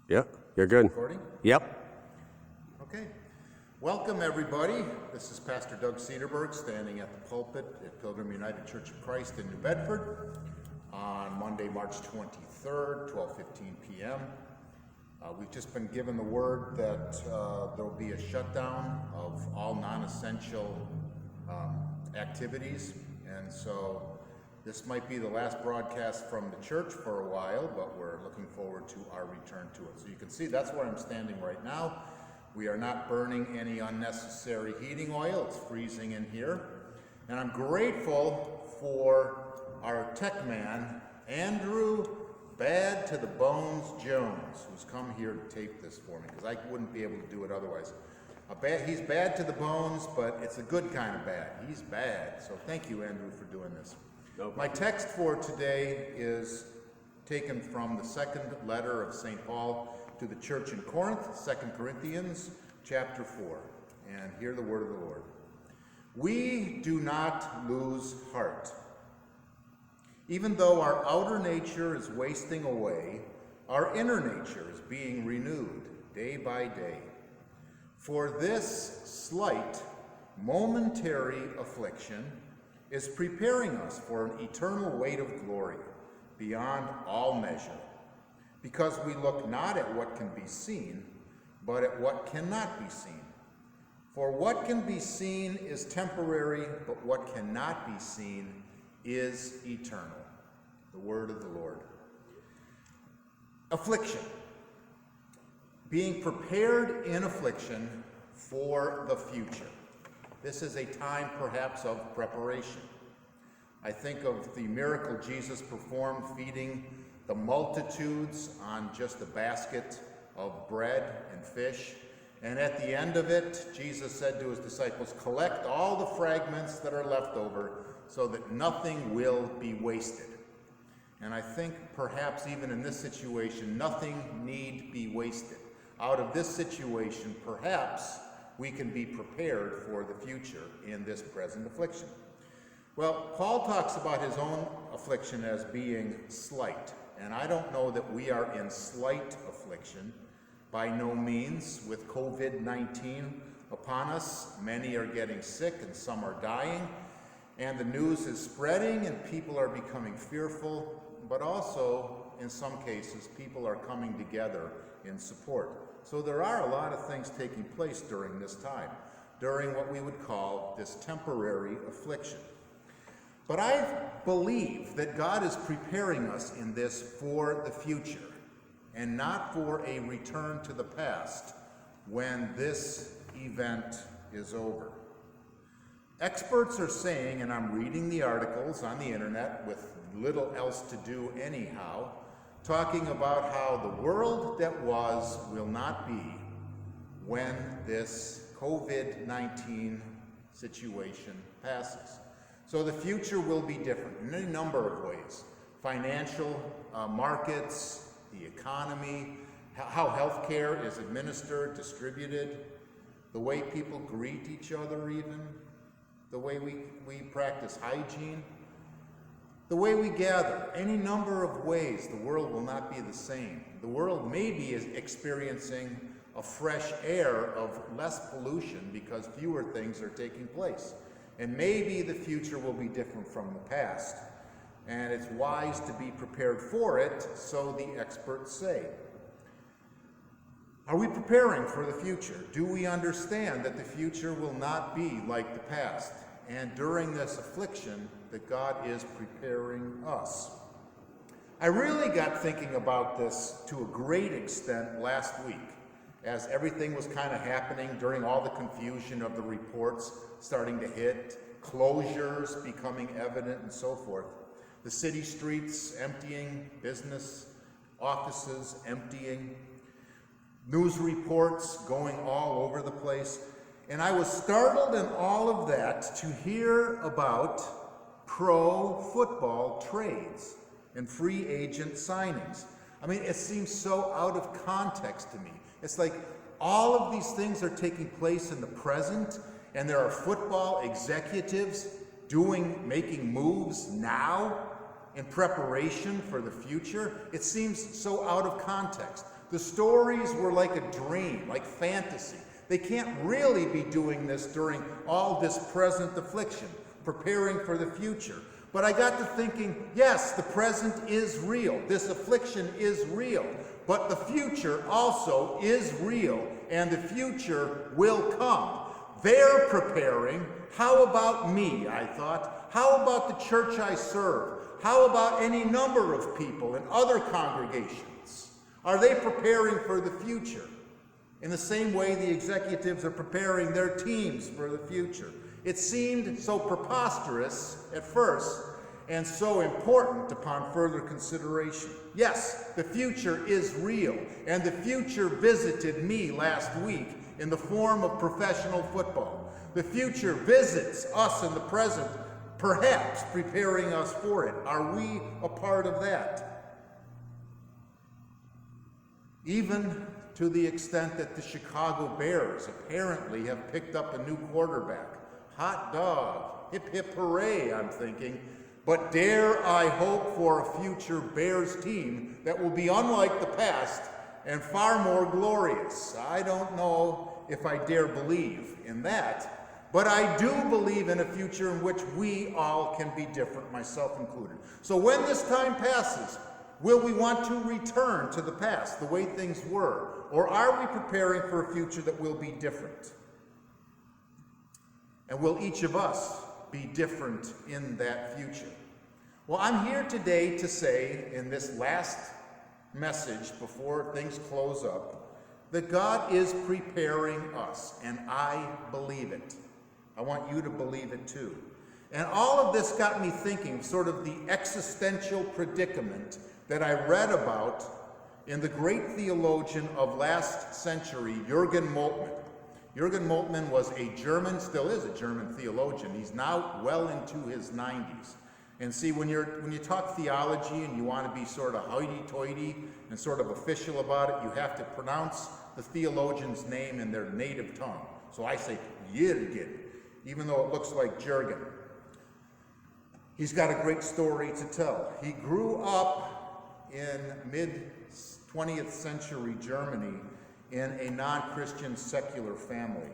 Yeah, you're good. Recording? Yep. Okay. Welcome, everybody. This is Pastor Doug Cederberg standing at the pulpit at Pilgrim United Church of Christ in New Bedford on Monday, March 23rd, 12:15 p.m. We've just been given the word that there will be a shutdown of all non-essential activities, and so this might be the last broadcast from the church for a while, but we're looking forward to our return to it. So you can see that's where I'm standing right now. We are not burning any unnecessary heating oil. It's freezing in here. And I'm grateful for our tech man, Andrew Bad to the Bones Jones, who's come here to tape this for me, because I wouldn't be able to do it otherwise. He's bad to the bones, but it's a good kind of bad. He's bad. So thank you, Andrew, for doing this. My text for today is taken from the second letter of St. Paul to the church in Corinth, 2 Corinthians chapter 4. And hear the word of the Lord. We do not lose heart. Even though our outer nature is wasting away, our inner nature is being renewed day by day. For this slight, momentary affliction is preparing us for an eternal weight of glory beyond all measure, because we look not at what can be seen, but at what cannot be seen. For what can be seen is temporary, but what cannot be seen is eternal. The word of the Lord. Affliction. Being prepared in affliction for the future. This is a time perhaps of preparation. I think of the miracle Jesus performed feeding the multitudes on just a basket of bread and fish. And at the end of it, Jesus said to his disciples, collect all the fragments that are left over so that nothing will be wasted. And I think perhaps even in this situation, nothing need be wasted. Out of this situation, perhaps we can be prepared for the future in this present affliction. Well, Paul talks about his own affliction as being slight. And I don't know that we are in slight affliction. By no means. With COVID-19 upon us, many are getting sick and some are dying. And the news is spreading and people are becoming fearful. But also, in some cases, people are coming together in support. So there are a lot of things taking place during this time, during what we would call this temporary affliction. But I believe that God is preparing us in this for the future and not for a return to the past when this event is over. Experts are saying, and I'm reading the articles on the internet with little else to do anyhow, talking about how the world that was will not be when this COVID-19 situation passes. So the future will be different in a number of ways. Financial markets, the economy, how healthcare is administered, distributed, the way people greet each other even, the way we practice hygiene, the way we gather, any number of ways the world will not be the same. The world maybe is experiencing a fresh air of less pollution because fewer things are taking place. And maybe the future will be different from the past. And it's wise to be prepared for it, so the experts say. Are we preparing for the future? Do we understand that the future will not be like the past? And during this affliction, that God is preparing us. I really got thinking about this to a great extent last week, as everything was kind of happening during all the confusion of the reports starting to hit, closures becoming evident, and so forth. The city streets emptying, business offices emptying, news reports going all over the place. And I was startled in all of that to hear about pro football trades and free agent signings. I mean, it seems so out of context to me. It's like all of these things are taking place in the present, and there are football executives making moves now in preparation for the future. It seems so out of context. The stories were like a dream, like fantasy. They can't really be doing this during all this present affliction, preparing for the future. But I got to thinking, yes, the present is real. This affliction is real. But the future also is real, and the future will come. They're preparing. How about me, I thought? How about the church I serve? How about any number of people in other congregations? Are they preparing for the future? In the same way the executives are preparing their teams for the future. It seemed so preposterous at first and so important upon further consideration. Yes, the future is real, and the future visited me last week in the form of professional football. The future visits us in the present, perhaps preparing us for it. Are we a part of that? Even to the extent that the Chicago Bears apparently have picked up a new quarterback. Hot dog, hip hip hooray, I'm thinking. But dare I hope for a future Bears team that will be unlike the past and far more glorious. I don't know if I dare believe in that, but I do believe in a future in which we all can be different, myself included. So when this time passes, will we want to return to the past, the way things were? Or are we preparing for a future that will be different? And will each of us be different in that future? Well, I'm here today to say, in this last message before things close up, that God is preparing us, and I believe it. I want you to believe it too. And all of this got me thinking, sort of the existential predicament that I read about in the great theologian of last century, Jürgen Moltmann. Jürgen Moltmann was a German, still is a German theologian. He's now well into his 90s. And see, when you talk theology and you want to be sort of hoity-toity and sort of official about it, you have to pronounce the theologian's name in their native tongue. So I say Jürgen, even though it looks like Jürgen. He's got a great story to tell. He grew up in mid-20th century Germany in a non-Christian secular family.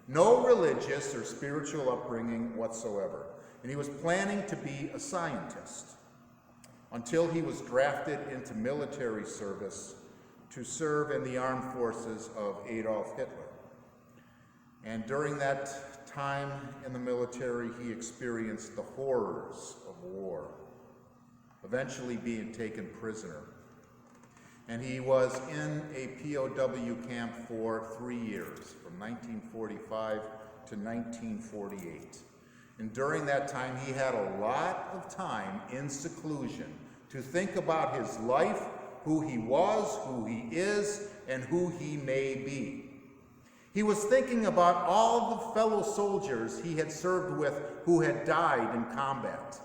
No religious or spiritual upbringing whatsoever. And he was planning to be a scientist until he was drafted into military service to serve in the armed forces of Adolf Hitler. And during that time in the military, he experienced the horrors of war, eventually being taken prisoner. And he was in a POW camp for 3 years, from 1945 to 1948. And during that time, he had a lot of time in seclusion to think about his life, who he was, who he is, and who he may be. He was thinking about all the fellow soldiers he had served with who had died in combat,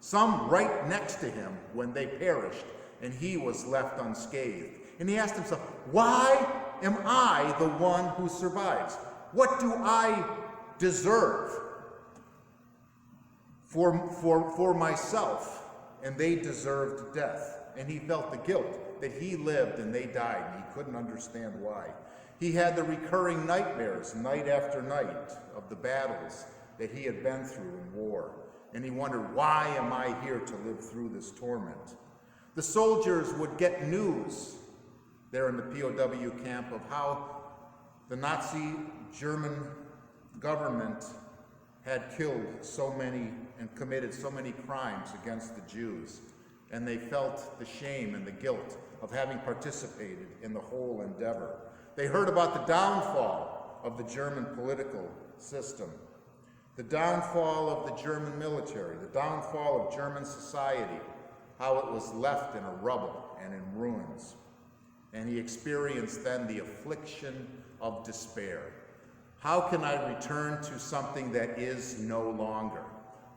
some right next to him when they perished, and he was left unscathed. And he asked himself, why am I the one who survives? What do I deserve for myself? And they deserved death. And he felt the guilt that he lived and they died, and he couldn't understand why. He had the recurring nightmares night after night of the battles that he had been through in war. And he wondered, why am I here to live through this torment? The soldiers would get news there in the POW camp of how the Nazi German government had killed so many and committed so many crimes against the Jews. And they felt the shame and the guilt of having participated in the whole endeavor. They heard about the downfall of the German political system, the downfall of the German military, the downfall of German society, how it was left in a rubble and in ruins. And he experienced then the affliction of despair. How can I return to something that is no longer?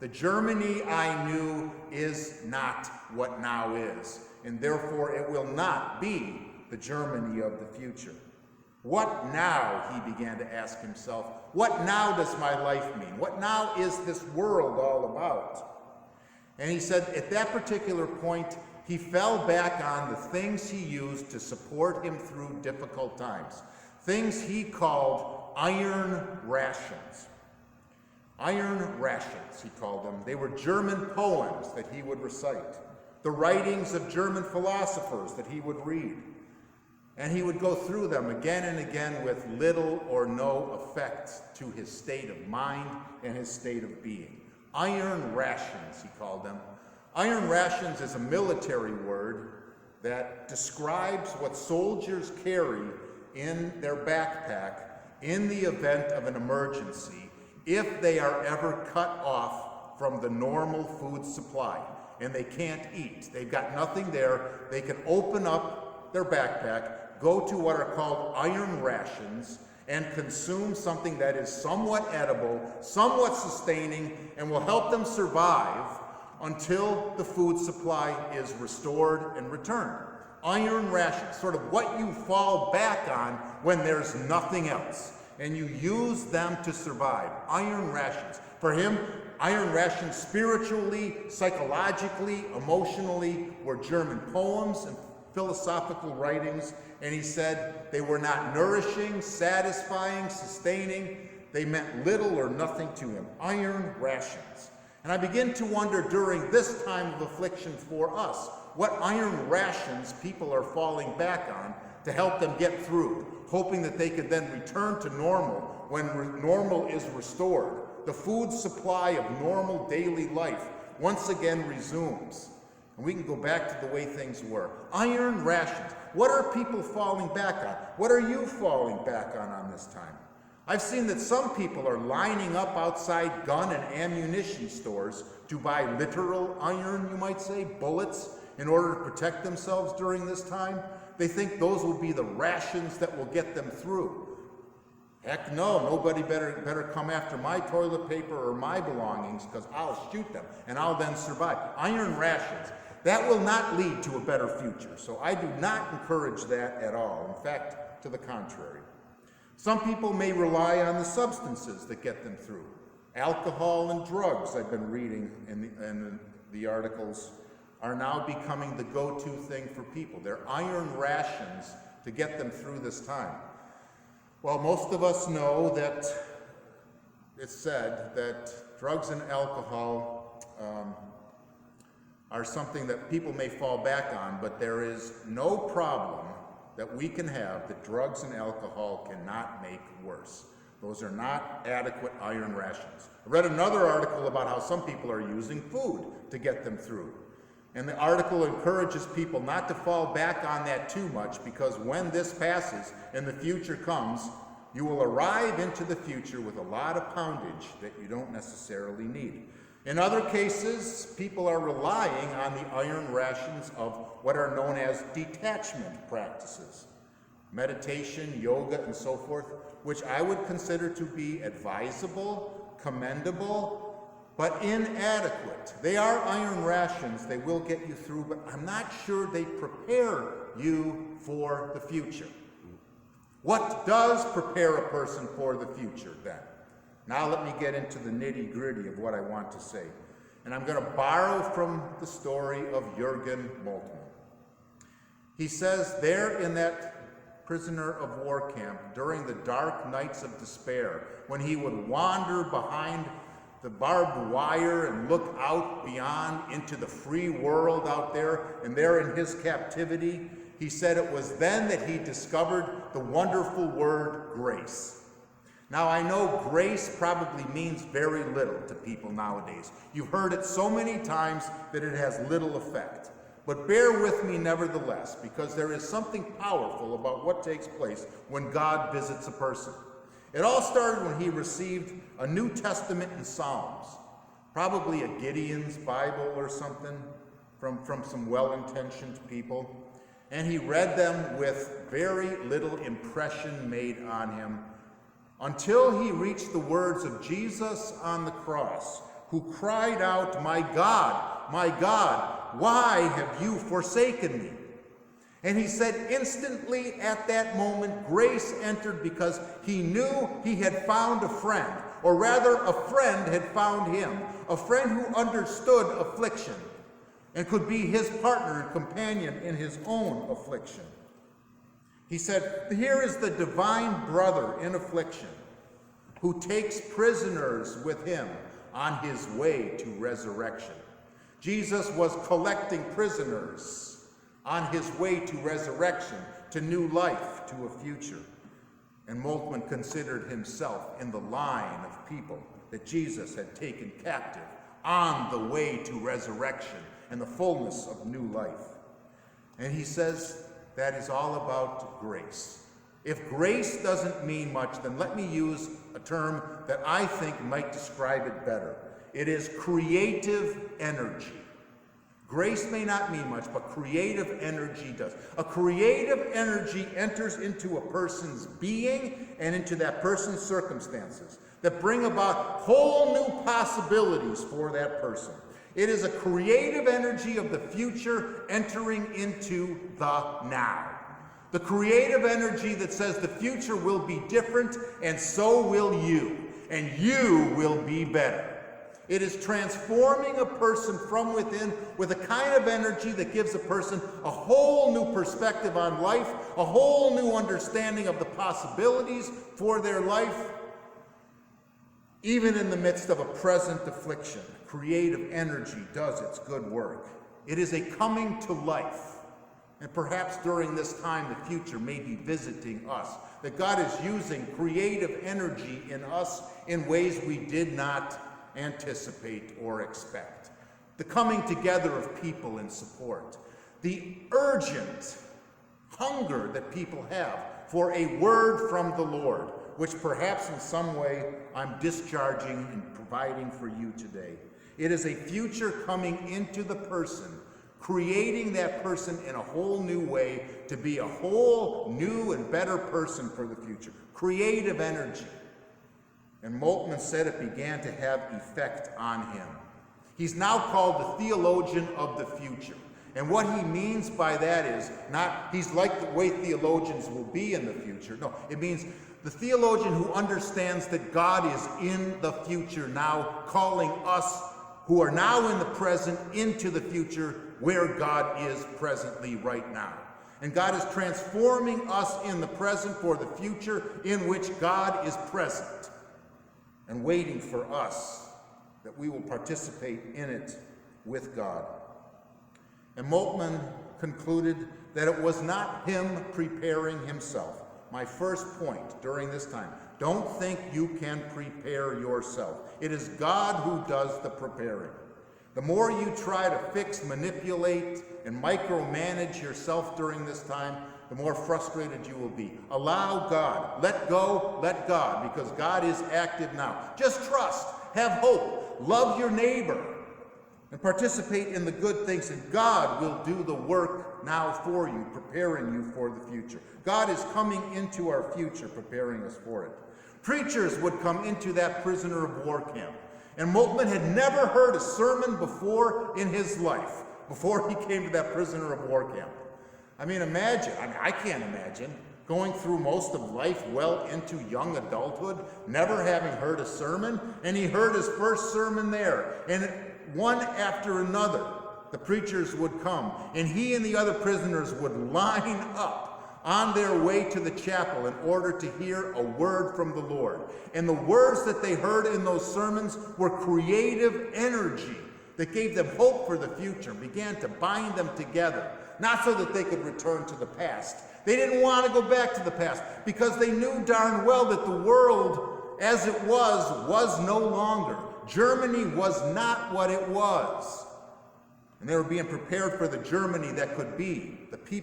The Germany I knew is not what now is, and therefore it will not be the Germany of the future. What now, he began to ask himself. What now does my life mean? What now is this world all about? And he said at that particular point, he fell back on the things he used to support him through difficult times, things he called iron rations. Iron rations, he called them. They were German poems that he would recite, the writings of German philosophers that he would read. And he would go through them again and again with little or no effect to his state of mind and his state of being. Iron rations, he called them. Iron rations is a military word that describes what soldiers carry in their backpack in the event of an emergency if they are ever cut off from the normal food supply and they can't eat. They've got nothing there. They can open up their backpack, go to what are called iron rations, and consume something that is somewhat edible, somewhat sustaining, and will help them survive until the food supply is restored and returned. Iron rations, sort of what you fall back on when there's nothing else, and you use them to survive. Iron rations. For him, iron rations spiritually, psychologically, emotionally were German poems and philosophical writings, and he said they were not nourishing, satisfying, sustaining. They meant little or nothing to him. Iron rations. And I begin to wonder during this time of affliction for us, what iron rations people are falling back on to help them get through, hoping that they could then return to normal when normal is restored. The food supply of normal daily life once again resumes. And we can go back to the way things were. Iron rations. What are people falling back on? What are you falling back on this time? I've seen that some people are lining up outside gun and ammunition stores to buy literal iron, you might say, bullets, in order to protect themselves during this time. They think those will be the rations that will get them through. Heck no, nobody better come after my toilet paper or my belongings, because I'll shoot them and I'll then survive. Iron rations. That will not lead to a better future, so I do not encourage that at all. In fact, to the contrary. Some people may rely on the substances that get them through. Alcohol and drugs, I've been reading in the articles, are now becoming the go-to thing for people. They're iron rations to get them through this time. Well, most of us know that it's said that drugs and alcohol are something that people may fall back on, but there is no problem that we can have that drugs and alcohol cannot make worse. Those are not adequate iron rations. I read another article about how some people are using food to get them through. And the article encourages people not to fall back on that too much, because when this passes and the future comes, you will arrive into the future with a lot of poundage that you don't necessarily need. In other cases, people are relying on the iron rations of what are known as detachment practices, meditation, yoga, and so forth, which I would consider to be advisable, commendable, but inadequate. They are iron rations. They will get you through, but I'm not sure they prepare you for the future. What does prepare a person for the future then? Now let me get into the nitty-gritty of what I want to say. And I'm going to borrow from the story of Jürgen Moltmann. He says there in that prisoner of war camp, during the dark nights of despair, when he would wander behind the barbed wire and look out beyond into the free world out there, and there in his captivity, he said it was then that he discovered the wonderful word grace. Now, I know grace probably means very little to people nowadays. You've heard it so many times that it has little effect. But bear with me nevertheless, because there is something powerful about what takes place when God visits a person. It all started when he received a New Testament and Psalms, probably a Gideon's Bible or something from some well-intentioned people. And he read them with very little impression made on him, until he reached the words of Jesus on the cross, who cried out, my God, why have you forsaken me?" And he said instantly at that moment, grace entered, because he knew he had found a friend, or rather a friend had found him, a friend who understood affliction. and could be his partner and companion in his own affliction. He said, here is the divine brother in affliction who takes prisoners with him on his way to resurrection. Jesus was collecting prisoners on his way to resurrection, to new life, to a future. And Moltmann considered himself in the line of people that Jesus had taken captive on the way to resurrection and the fullness of new life. And he says that is all about grace. If grace doesn't mean much, then let me use a term that I think might describe it better. It is creative energy. Grace may not mean much, but creative energy does. A creative energy enters into a person's being and into that person's circumstances that bring about whole new possibilities for that person. It is a creative energy of the future entering into the now. The creative energy that says the future will be different, and so will you, and you will be better. It is transforming a person from within with a kind of energy that gives a person a whole new perspective on life, a whole new understanding of the possibilities for their life. Even in the midst of a present affliction, creative energy does its good work. It is a coming to life. And perhaps during this time, the future may be visiting us. That God is using creative energy in us in ways we did not anticipate or expect. The coming together of people in support. The urgent hunger that people have for a word from the Lord, which perhaps in some way I'm discharging and providing for you today. It is a future coming into the person, creating that person in a whole new way to be a whole new and better person for the future. Creative energy. And Moltmann said it began to have effect on him. He's now called the theologian of the future. And what he means by that is not he's like the way theologians will be in the future. No, it means the theologian who understands that God is in the future now, calling us who are now in the present into the future where God is presently right now. And God is transforming us in the present for the future in which God is present and waiting for us that we will participate in it with God. And Moltmann concluded that it was not him preparing himself. My first point during this time, don't think you can prepare yourself. It is God who does the preparing. The more you try to fix, manipulate, and micromanage yourself during this time, the more frustrated you will be. Allow God. Let go, let God, because God is active now. Just trust, have hope, love your neighbor, and participate in the good things, and God will do the work now for you, preparing you for the future. God is coming into our future, preparing us for it. Preachers would come into that prisoner of war camp, and Moltmann had never heard a sermon before in his life, before he came to that prisoner of war camp. Imagine, I can't imagine going through most of life well into young adulthood, never having heard a sermon, and he heard his first sermon there. And one after another, the preachers would come, and he and the other prisoners would line up on their way to the chapel in order to hear a word from the Lord. And the words that they heard in those sermons were creative energy that gave them hope for the future, began to bind them together, not so that they could return to the past. They didn't want to go back to the past because they knew darn well that the world as it was no longer. Germany was not what it was. And they were being prepared for the Germany that could be, the people